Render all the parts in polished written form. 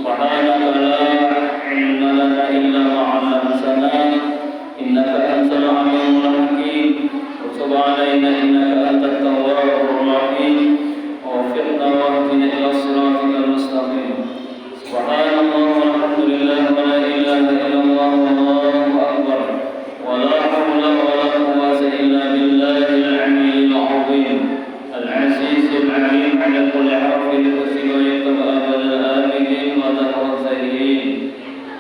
سبحانك لا علم لنا إلا ما علمتنا إنك أنت العليم الحكيم وتب علينا إنك أنت التواب الرحيم ووفقنا واهدنا إلى صراطك المستقيم سبحان الله والحمد لله ولا إله إلا الله والله أكبر ولا حول ولا قوة إلا بالله العلي العظيم العزيز العليم على كل حرف يكتب ويكتب أبد الآبدين ودهر الزاهدين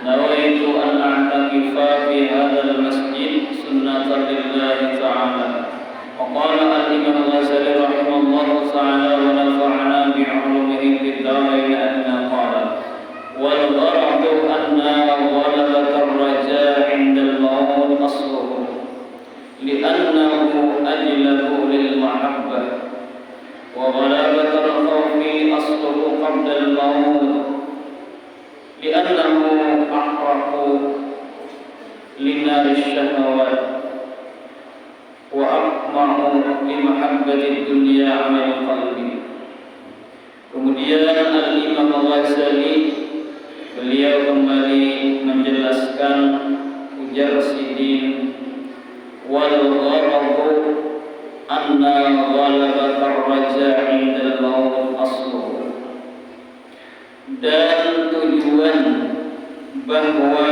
نويت أن أعتكف في هذا المسجد سنة لله تعالى وقال الإمام الغزالي رحمه الله تعالى ونفعنا بعلومه في الدارين أنه قال والغرض أن غلبة الرجاء عند الموت أصله لأنه أجلب للمحبة وغلبة الخوف أصله قبل الموت لأنه أحرق لنار الشهوات وأطمع لمحبة الدنيا عمل القلب. Kemudian Al-Imam Al-Ghazali beliau kembali menjelaskan ujar sidin wal gharadu anna ghalabatar raja' indal maut asluhu, dan tujuan bahwa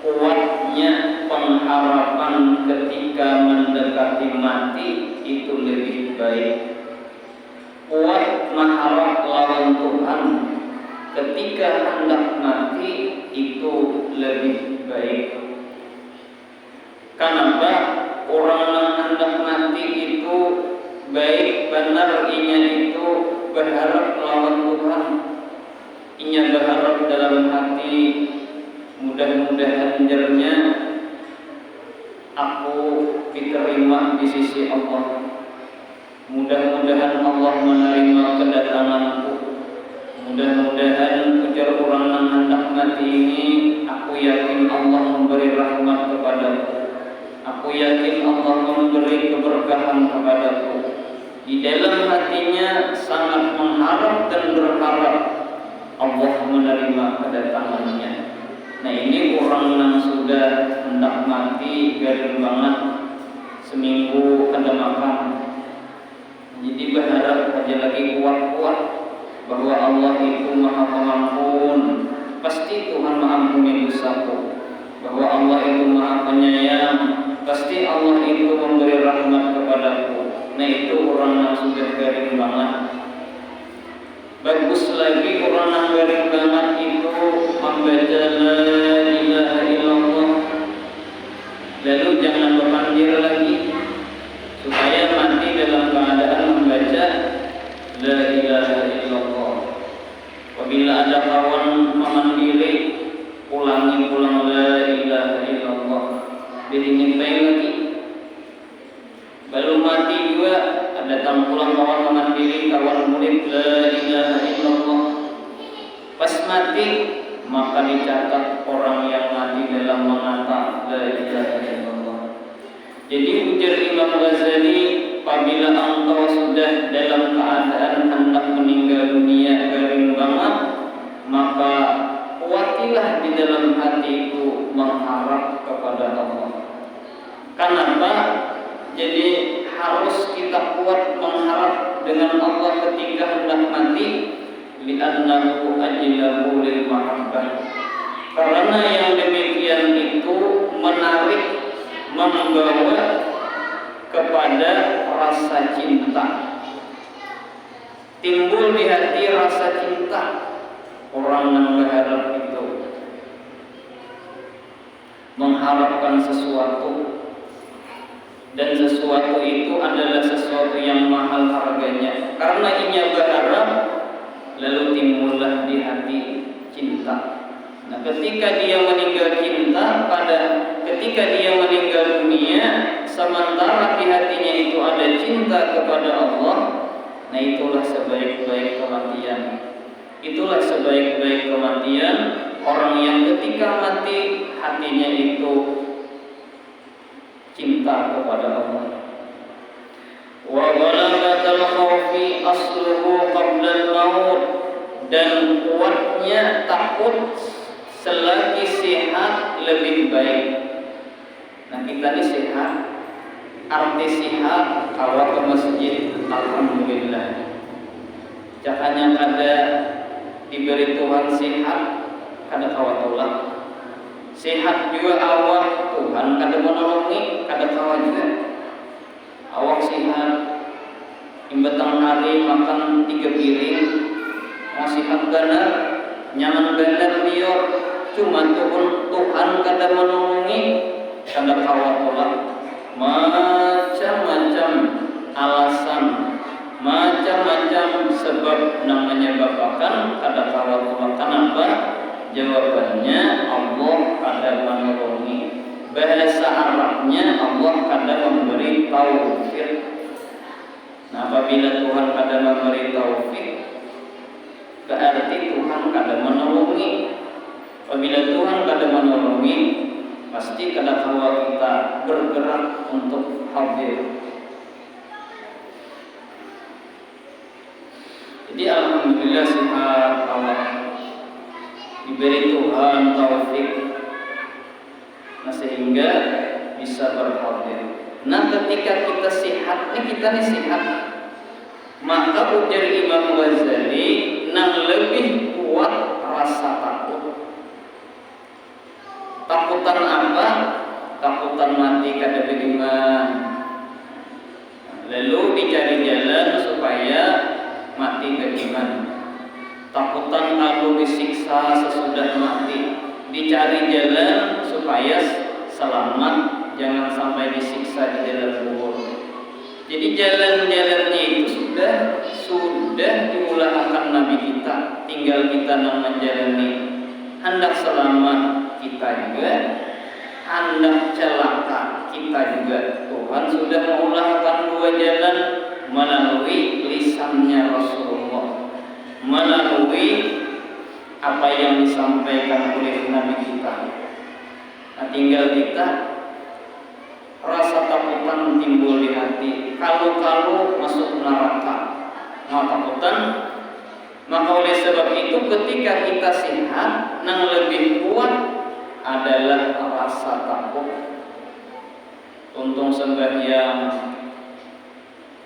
kuatnya pengharapan ketika mendekati mati itu lebih baik. Kuat mengharap lawan Tuhan ketika hendak mati itu lebih baik. Kenapa? Orang yang hendak mati itu baik benar inya itu berharap lawan Tuhan. Inya berharap dalam hati mudah-mudahan jernya aku diterima di sisi Allah. Mudah-mudahan Allah menerima kedatanganku. Mudah-mudahan ujar orang yang hendak mati ini aku yakin Allah memberi rahmat kepadaku. Aku yakin Allah memberi keberkahan kepadaku. Di dalam hatinya sangat mengharap dan berharap Allah menerima kedatangannya. Nah ini orang yang sudah hendak mati garing banget seminggu kada makan. Jadi berharap aja lagi kuat-kuat bahwa Allah itu Maha Pengampun. Pasti Tuhan mengampuni dosaku. Bahwa Allah itu Maha Penyayang. Pasti Allah itu memberi rahmat kepadaku. Nah itu orang yang sudah garing banget. Bagus lagi orang yang garing banget itu membaca la ilaha illallah. Lalu jangan berpandir lagi supaya mati dalam keadaan membaca la ilaha illallah. Apabila ada kawan memandiri ulangi pulang la ilaha illallah. Diinginkan lagi. Baru mati juga ada pulang kawan memandiri kawan murid la ilaha illallah. Pas mati maka dicatat orang yang mati dalam mengata la ilaha illallah. Jadi ujar Imam Ghazali, apabila engkau sudah dalam keadaan hendak meninggal dunia garing banget, maka kuatilah di dalam hati itu mengharap kepada Allah. Kenapa? Jadi harus kita kuat mengharap dengan Allah ketika hendak mati, li'annahu ajlahu lil mahabbah. Karena yang demikian itu menarik, membawa kepada rasa cinta. Timbul di hati rasa cinta orang yang berharap itu, mengharapkan sesuatu, dan sesuatu itu adalah sesuatu yang mahal harganya. Karena inya berharap, lalu timbullah di hati cinta. Nah, ketika dia meninggal ketika dia meninggal dunia, sementara di hatinya itu ada cinta kepada Allah, nah itulah sebaik-baik kematian. Itulah sebaik-baik kematian orang yang ketika mati hatinya itu cinta kepada Allah. Wa ghalabatul khawfi asluhu qabla al-maut, dan kuatnya takut selagi sehat lebih baik. Nah kita ini sehat, arti sehat awak ke masjid, alhamdulillah. Jakanya kada diberi Tuhan sehat, kada kawat tolak. Sehat juga awak Tuhan kada menolongi, kada kawat juga. Awak sehat, imbetang hari makan 3 piring, masih sehat benar, nyaman benar lior. Cuma Tuhan kada menolongi, kada kawat tolak. Macam-macam alasan, macam-macam sebab namanya bapakan kada kawat tolak. Kenapa? Jawabannya Allah kada menolongi. Bahasa Arabnya Allah kada memberi taufik. Nah, apabila Tuhan kada memberi taufik, berarti Tuhan kada menolongi. Apabila Tuhan kada menolongi, pasti kada kawa kita bergerak untuk hadir. Jadi alhamdulillah sehat awak, diberi Tuhan taufik, nah sehingga bisa berhadir. Nah ketika kita sehat, kita nih sehat, maka ujar Imam Ghazali, nang lebih kuat rasa takut. Takutan apa? Takutan mati kada beriman. Lalu dicari jalan supaya mati beriman. Takutan kalau disiksa sesudah mati, dicari jalan supaya selamat, jangan sampai disiksa di dalam kubur. Jadi jalan-jalannya itu sudah diulahkan Nabi kita, tinggal kita nang menjalani. Hendak selamat kita juga, hendak celaka kita juga. Tuhan sudah mengulahkan 2 jalan melalui lisannya Rasulullah, melalui apa yang disampaikan oleh Nabi kita. Nah, tinggal kita rasa takutan timbul di hati. Kalau masuk neraka, mau takutan. Maka oleh sebab itu ketika kita sehat, yang lebih kuat adalah rasa takut. Tuntung sembahyang,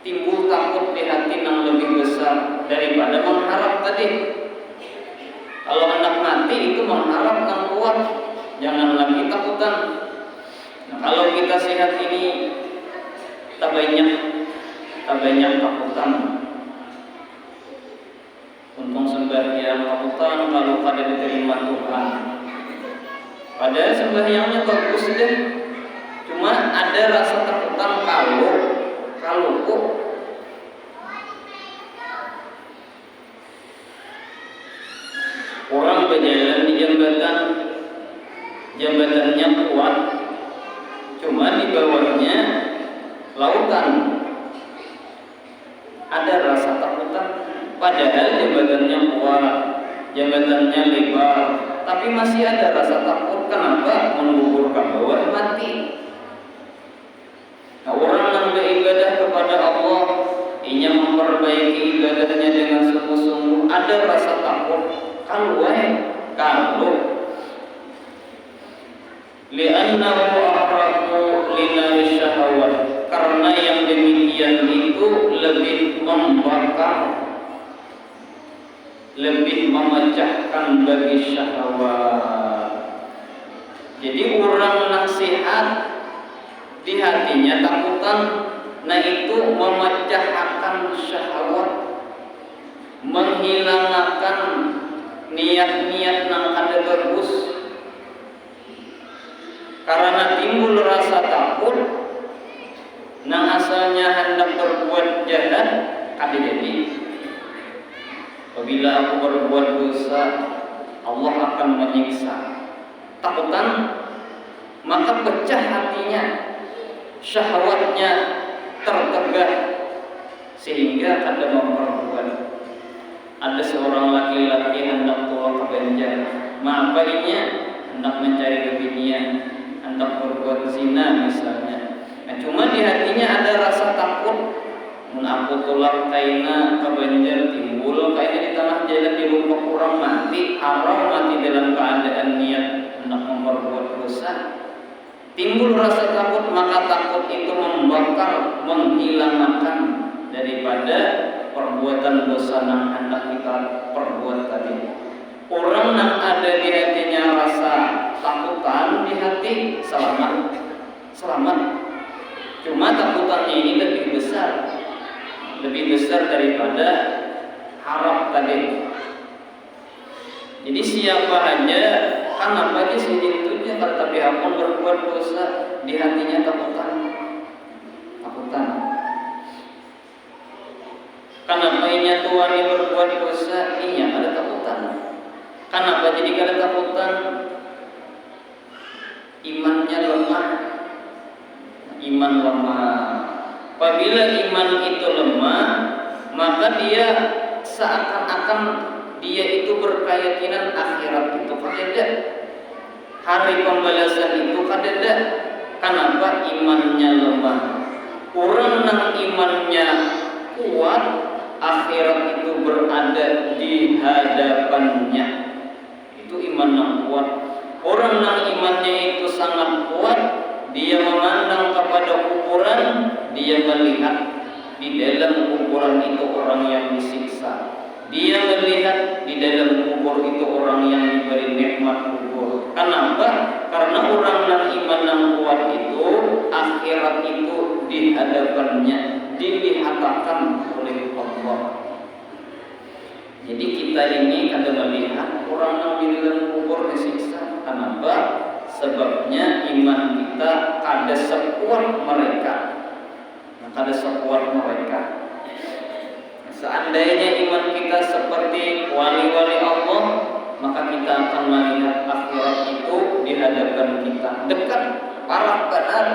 timbul takut di hati yang lebih besar daripada mengharap tadi. Kalau hendak mati itu mengharap yang kuat, jangan lagi takutan. Nah, kalau kita sehat ini tak banyak takutan. Untung sembahyang takutan kalau kada diterima Tuhan. Padahal sembahyangnya bagus deh, cuma ada rasa takutan kalau kok orang berjalan di jambatannya kuat, cuma di bawahnya lautan. Ada rasa takutan, padahal jambatannya kuat, jambatannya lebar, tapi masih ada rasa takut. Kenapa? Menggugurkan bawah mati. Nah, orang yang beribadah kepada Allah, ingin memperbaiki ibadahnya dengan sungguh-sungguh, ada rasa takut. Kalau li'annahu aqrabu linari syahawat, karena yang demikian itu lebih membakar, lebih memecahkan bagi syahwat. Jadi orang yang sehat di hatinya takutan, nah itu memecahkan syahwat, menghilangkan niat-niat yang ada bagus. Karena timbul rasa takut, nang asalnya hendak berbuat jahat, kada jadi. Apabila aku berbuat dosa, Allah akan menyiksa. Takutan, maka pecah hatinya, syahwatnya tertegah, sehingga ada memperbuat. Ada seorang laki-laki hendak keluar ke Banjar, baiknya hendak mencari kebinian, hendak berbuat zina misalnya. Nah, cuma di hatinya ada rasa takut. Aku tolak kaina ke Banjar, timbul kaina di tengah jalan, di rumpok orang mati, haram mati dalam keadaan niat hendak memperbuat dosa. Timbul rasa takut, maka takut itu membakar, menghilangkan daripada perbuatan dosa yang hendak kita perbuat tadi. Orang yang ada di hatinya rasa takutan di hati, selamat. Cuma takutannya ini lebih besar daripada harap tadi. Jadi siapa aja kan apa aja sih intunya kalau tapi apun berbuat dosa di hatinya takutan. Kenapa inya Tuhan yang berbuat dosa inya ada takutan. Kenapa jadi ada takutan? Imannya lemah. Apabila iman itu lemah, maka dia seakan-akan dia itu berkeyakinan akhirat itu kadeda, hari pembalasan itu kadeda. Kenapa? Imannya lemah. Orang yang imannya kuat, akhirat itu berada di hadapannya. Itu iman yang kuat. Orang yang imannya itu sangat kuat, dia memandang kepada kuburan, dia melihat di dalam kuburan itu orang yang disiksa. Dia melihat di dalam kubur itu orang yang diberi nikmat kubur. Kenapa? Karena orang yang iman yang kuat itu, akhirat itu di hadapannya, dilihatkan oleh Allah. Jadi kita ini kadang melihat orang yang di dalam kubur disiksa. Kenapa? Sebabnya iman kita kada sekuat mereka. Seandainya iman kita seperti wali-wali Allah, maka kita akan melihat akhirat itu di hadapan kita, dekat, parah benar.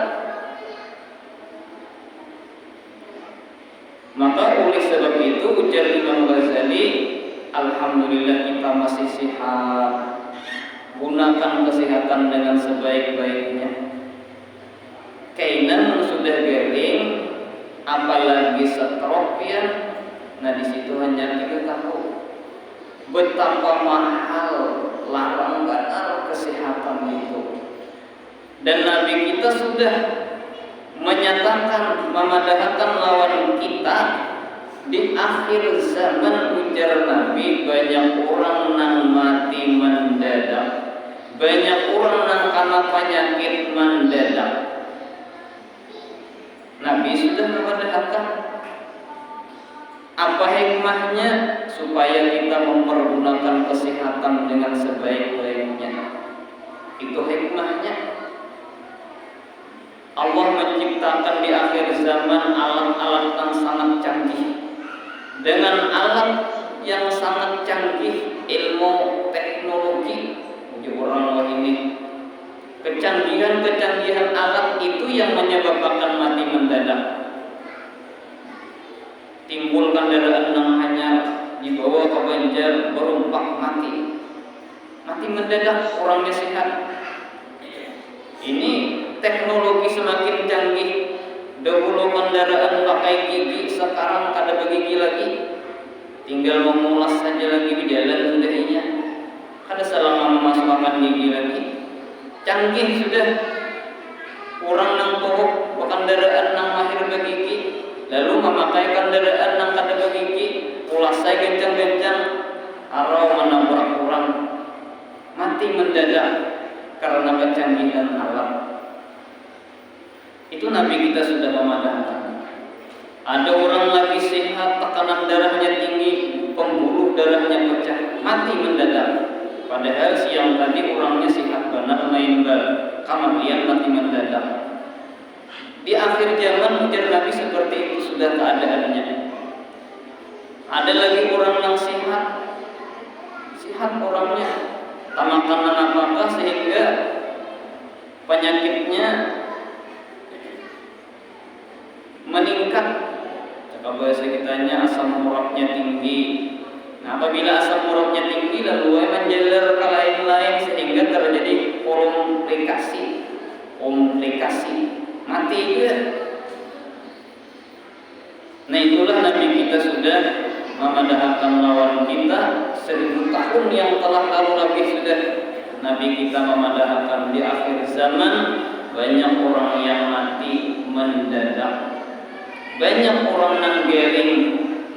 Maka oleh sebab itu ujar Imam Ghazali, alhamdulillah kita masih sehat. Gunakan kesehatan dengan sebaik-baiknya. Kainan sudah garing, apalagi stroke ya. Nah di situ hanya kita tahu betapa mahal larang benar kesehatan itu. Dan Nabi kita sudah menyatakan, memadahkan lawan kita di akhir zaman. Ujar Nabi, banyak orang yang mati mendadak, banyak orang yang kena penyakit mendadak. Nabi sudah memadahkan. Apa hikmahnya? Supaya kita mempergunakan kesehatan dengan sebaik-baiknya. Itu hikmahnya. Allah menciptakan di akhir zaman alat-alat yang sangat canggih. Dengan alat yang sangat canggih, ilmu teknologi, orang ini kecanggihan alat itu yang menyebabkan mati mendadak. Timbul kendaraan yang hanya dibawa ke Banjar berumpak mati mendadak, orangnya sehat. Ini teknologi semakin canggih. Dahulu kendaraan pakai gigi, sekarang kada begigi lagi. Tinggal memulas saja lagi di jalan sudah inya. Kada selama memasukkan gigi lagi. Canggih sudah. Orang yang tohok kendaraan yang mahir begigi, lalu memakai kendaraan yang kada begigi, ulasai gencang-gencang, arau menabrak orang, mati mendadak karena kecanggihan alam. Itu Nabi kita sudah memadahkan. Ada orang lagi sehat, tekanan darahnya tinggi, pembuluh darahnya pecah, mati mendadak. Padahal siang tadi orangnya sehat benar main bal, kemudian mati mendadak. Di akhir zaman ujar Nabi seperti itu sudah keadaannya. Ada lagi orang yang sehat orangnya, tak makanan apa-apa sehingga penyakitnya meningkat. Kalau bahasa kitanya asam uratnya tinggi. Nah, apabila asam uratnya tinggi lalu menjalar ke lain-lain sehingga terjadi komplikasi, mati juga. Nah itulah Nabi kita sudah memadahkan lawan kita 1000 tahun tahun yang telah lalu Nabi sudah Nabi kita memadahkan di akhir zaman banyak orang yang mati mendadak, banyak orang yang gering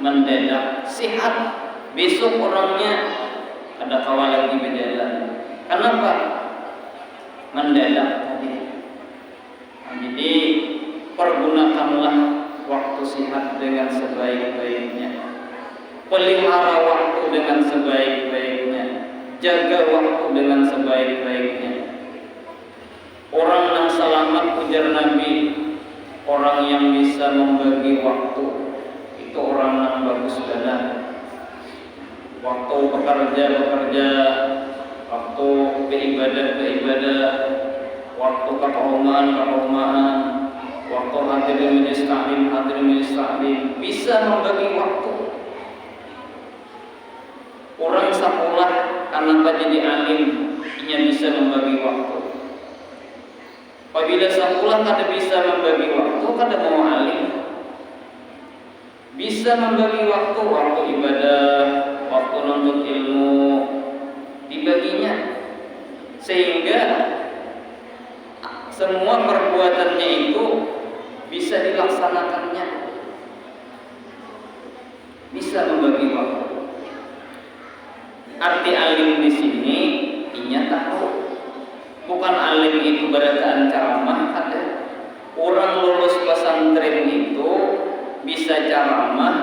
mendadak, sehat besok orangnya ada kawal lagi berjalan. Kenapa? Mendadak tadi. Jadi pergunakanlah waktu sehat dengan sebaik-baiknya, pelihara waktu dengan sebaik-baiknya, jaga waktu dengan sebaik-baiknya. Orang yang selamat, ujar Nabi, orang yang bisa membagi waktu, itu orang yang bagus badan. Waktu bekerja, waktu beribadah, waktu kerumahan, waktu hadirin majelis taklim, bisa membagi waktu. Orang sekolah karena jadi alim, ia bisa membagi waktu. Apabila sekolah kada bisa membagi waktu, kada mau alim. Bisa membagi waktu ibadah, waktu nuntut ilmu, dibaginya sehingga semua perbuatannya itu bisa dilaksanakannya, bisa membagi waktu. Arti alim di sini, inya tahu, bukan alim itu berdasarkan ceramah. Ada orang lulus pesantren itu bisa ceramah,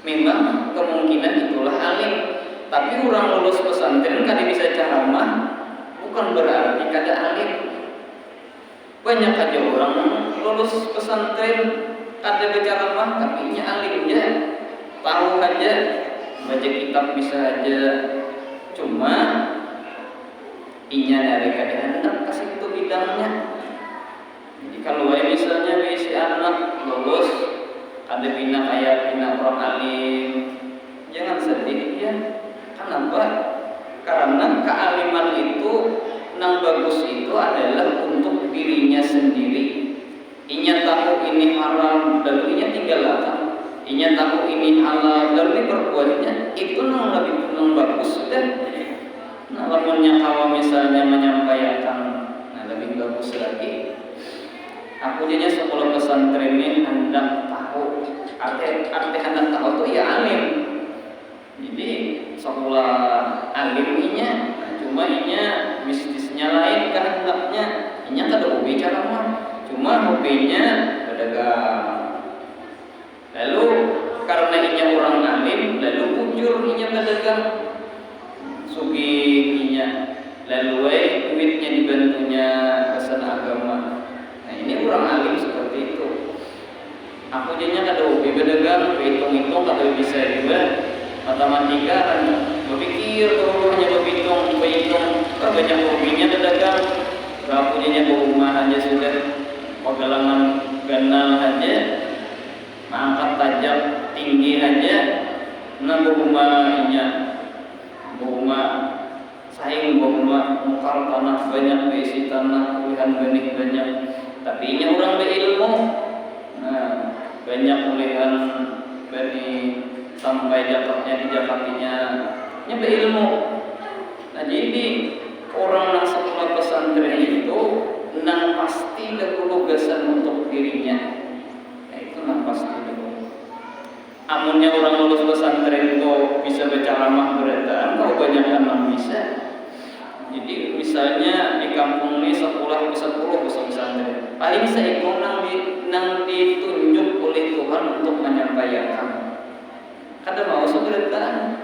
memang kemungkinan itulah alim. Tapi orang lulus pesantren kada bisa ceramah, bukan berarti kada alim. Banyak aja orang lulus pesantren kada berceramah, tapi nya alimnya tahu aja, baca kitab bisa aja. Cuma inya dari kada hendak kasih itu bidangnya. Jadi kalau misalnya si anak lulus ada bina kayak bina orang alim, jangan sedih ya. Kenapa? Karena kealiman itu yang bagus itu adalah untuk dirinya sendiri. Inya tahu ini haram, lalu inya tinggalkan. Inya tahu ini halal, lalu perbuatnya. Itu yang lebih bagus sudah. Nah, lamunnya kalau misalnya menyampaikan, nah lebih bagus lagi. Aku jadinya sekolah pesantren ini hendak tahu, arti hendak tahu tuh ya alim. Jadi sekolah alimnya, nah, cuma inya bisnisnya lain kehendaknya. Inya kada hobi ceramah, cuma hobinya berdagang. Lalu karena inya orang alim, lalu bujur inya berdagang. Sugih inya, lalu duitnya dibantunya pesan agama. Nah ini orang alim seperti itu. Aku jadinya kada hobi berdagang, hitung-hitung kada bisa juga. Matematika kan berpikir dulu hanya berhitung, banyak hobinya berdagang. Aku jadinya berumah aja sudah, pegalangan ganal aja, mangkat tajam tinggi aja, nah berumahnya, berumah saing berumah mukal tanah banyak, berisi tanah kulihan benih banyak. Tapi ini orang berilmu, nah banyak kulihan benih sampai Jakartinya ini berilmu. Nah jadi orang yang sekolah pesantren itu nang pasti dahulu gasan untuk dirinya. Nah itu nang pasti dahulu. Amunnya orang lulus pesantren itu bisa berceramah berataan, kau banyak yang bisa. Jadi misalnya di kampung ini sekolah bisa 10 pesantren, paling seikon nang ditunjuk oleh Tuhan untuk menyampaikan. Kada mau seberataan,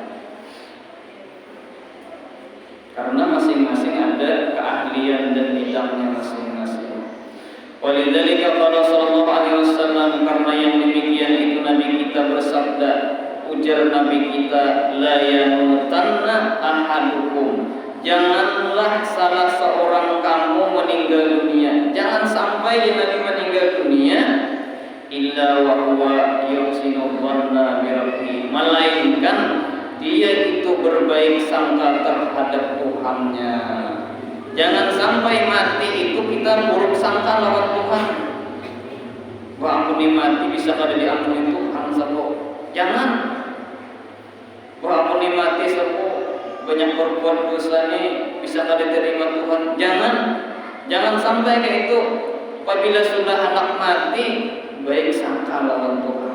karena masing-masing ada keahlian dan bidangnya masing-masing. Walidzalika qala sallallahu alaihi wasallam, karena yang demikian itu Nabi kita bersabda, ujar Nabi kita, la yamutanna ahadukum, janganlah salah seorang kamu meninggal dunia, jangan sampai Nabi meninggal dunia illa wa huwa yuhsinu dhanna bi rabbih, melainkan dia itu berbaik sangka terhadap Tuhannya. Jangan sampai mati itu kita buruk sangka lawan Tuhan. Wah aku nih mati bisa kada diampuni Tuhan sabo. Jangan. Wah aku nih banyak berbuat dosa nih bisa kada diterima Tuhan. Jangan sampai kayak itu. Apabila sudah anak mati, baik sangka lawan Tuhan.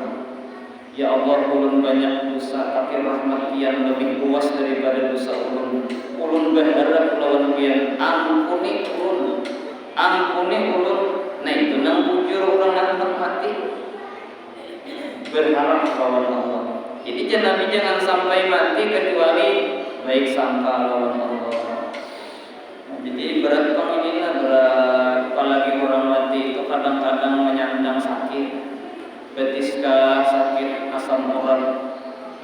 Ya Allah, ulun banyak dosa, tapi rahmat Pian lebih luas daripada dosa ulun. Ulun berharap lawan Pian, ampuni ulun. Nah itu nang bujur orang anak mati. Berharap lawan Allah. Jadi Nabi jangan sampai mati kecuali baik sangka lawan Allah. Jadi berat inilah berat. Apalagi orang mati itu kadang-kadang menyandang sakit, betiskah sakit, asam urat,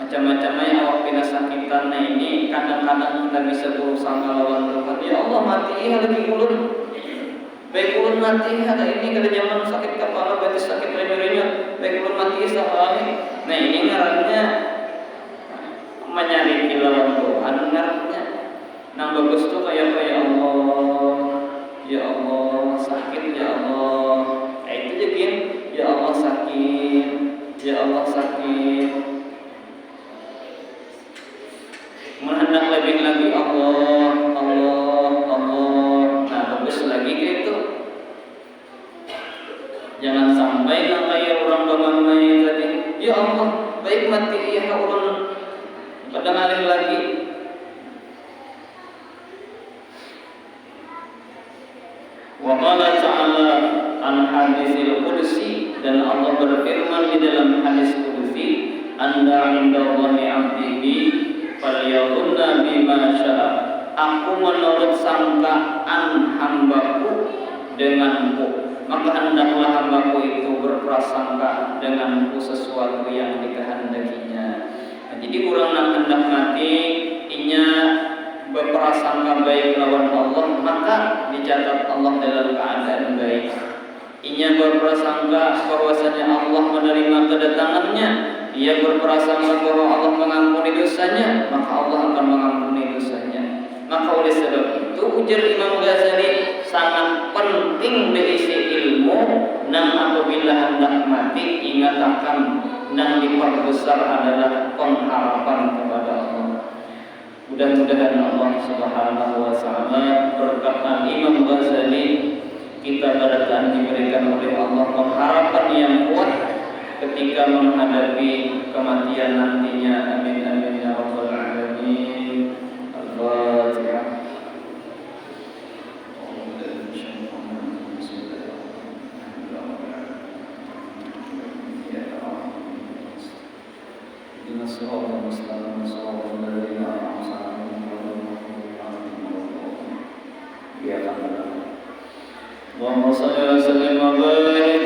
macam-macamnya awak pina sakitan. Nah ini kadang-kadang kita bisa berusaha lawan Tuhan. Ya Allah, mati lagi ulun. Baik ulun mati ada ini kada zaman sakit kepala, betis sakit renyah-renyah. Baik ulun mati sahabat. Nah ini ngarannya menyari lawan Tuhan, ngarannya nang bagus tuh kayak ya Allah sakit ya Allah. Itu jadi ya Allah sakit, ya Allah sakit. Menghendak lebih lagi Allah. Nah bagus lagi gitu. Jangan sampai nang kayak orang bagaimana tadi. Ya Allah baik mati ya Allah. Kadang alih lagi. Wa qala ta'ala an hadisil qudsi, dan Allah berfirman di dalam hadis qudsi, anda indallahi 'abdihi falyadhunna bima syaa. Aku menurut sangkaan hambaku denganku, maka hendaklah hambaku itu berprasangka denganku sesuatu yang dikehendakinya. Nah, jadi orang nak hendak mati inya berprasangka baik lawan Allah, maka dicatat Allah dalam keadaan baik. Inya berprasangka bahwasanya Allah menerima kedatangannya, ia berprasangka bahwa Allah mengampuni dosanya, maka Allah akan mengampuni dosanya. Maka oleh sebab itu ujar Imam Ghazali, sangat penting berisi ilmu. Nang apabila hendak mati ingat akan nang diperbesar adalah pengharapan kepada Allah. Mudah-mudahan Allah Subhanahu wa taala berkat Imam Ghazali kita barakan diberikan oleh Allah pengharapan yang kuat ketika menghadapi kematian nantinya. Amin amin ya rabbal alamin. Al-Fatihah. Allahumma shalli wa sallim wa barik